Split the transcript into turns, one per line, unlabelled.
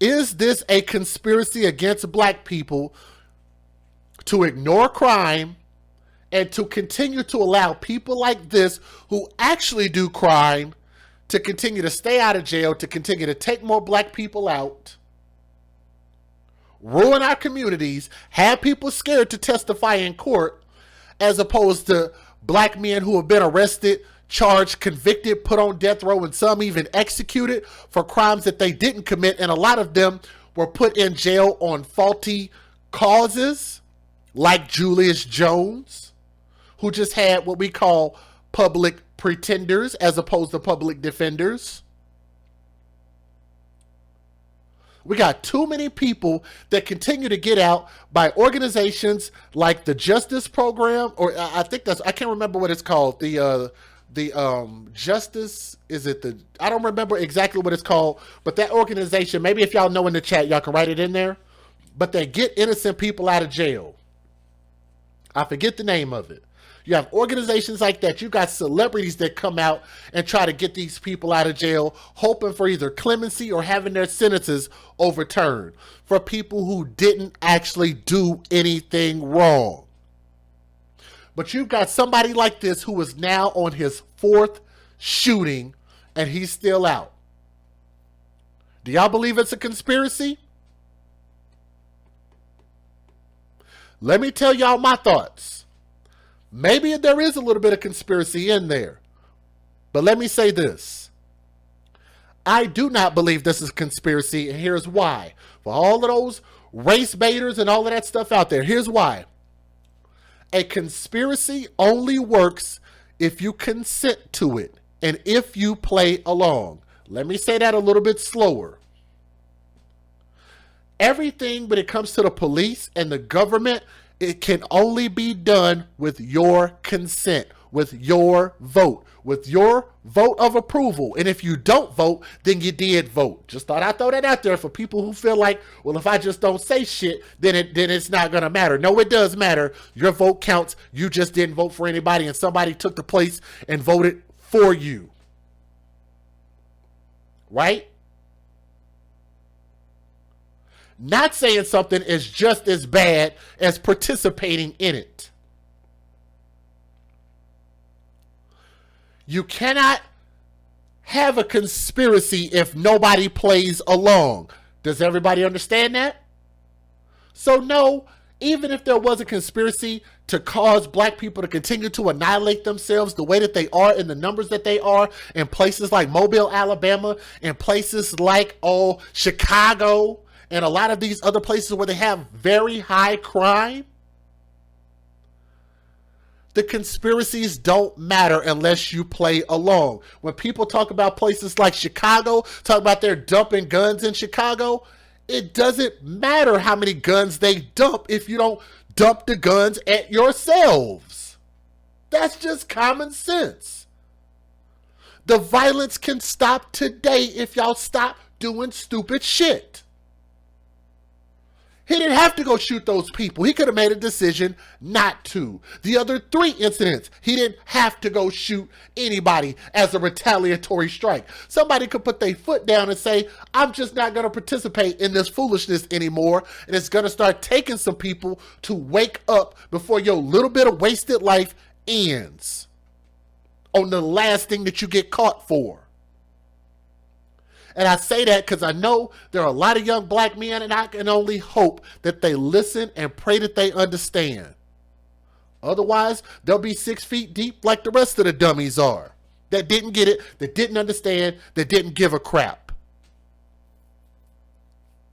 Is this a conspiracy against black people to ignore crime and to continue to allow people like this who actually do crime to continue to stay out of jail, to continue to take more black people out, ruin our communities, have people scared to testify in court, as opposed to black men who have been arrested, charged, convicted, put on death row, and some even executed for crimes that they didn't commit. And a lot of them were put in jail on faulty causes, like Julius Jones, who just had what we call public pretenders as opposed to public defenders. We got too many people that continue to get out by organizations like the Justice Program, or I think that's, I can't remember what it's called. The Justice, is it the, I don't remember exactly what it's called, but that organization, maybe if y'all know in the chat, y'all can write it in there, but they get innocent people out of jail. I forget the name of it. You have organizations like that. You got celebrities that come out and try to get these people out of jail, hoping for either clemency or having their sentences overturned for people who didn't actually do anything wrong. But you've got somebody like this who is now on his 4th shooting and he's still out. Do y'all believe it's a conspiracy? Let me tell y'all my thoughts. Maybe there is a little bit of conspiracy in there. But let me say this. I do not believe this is a conspiracy, and here's why. For all of those race baiters and all of that stuff out there, here's why. A conspiracy only works if you consent to it and if you play along. Let me say that a little bit slower. Everything when it comes to the police and the government, it can only be done with your consent, with your vote of approval. And if you don't vote, then you did vote. Just thought I'd throw that out there for people who feel like, well, if I just don't say shit, then it's not going to matter. No, it does matter. Your vote counts. You just didn't vote for anybody, and somebody took the place and voted for you. Right? Not saying something is just as bad as participating in it. You cannot have a conspiracy if nobody plays along. Does everybody understand that? So no, even if there was a conspiracy to cause black people to continue to annihilate themselves the way that they are in the numbers that they are in places like Mobile, Alabama, and places like Chicago, and a lot of these other places where they have very high crime, the conspiracies don't matter unless you play along. When people talk about places like Chicago, talk about they're dumping guns in Chicago, it doesn't matter how many guns they dump if you don't dump the guns at yourselves. That's just common sense. The violence can stop today if y'all stop doing stupid shit. He didn't have to go shoot those people. He could have made a decision not to. The other 3 incidents, he didn't have to go shoot anybody as a retaliatory strike. Somebody could put their foot down and say, I'm just not going to participate in this foolishness anymore. And it's going to start taking some people to wake up before your little bit of wasted life ends on the last thing that you get caught for. And I say that because I know there are a lot of young black men, and I can only hope that they listen and pray that they understand. Otherwise, they'll be 6 feet deep like the rest of the dummies are. That didn't get it, that didn't understand, that didn't give a crap.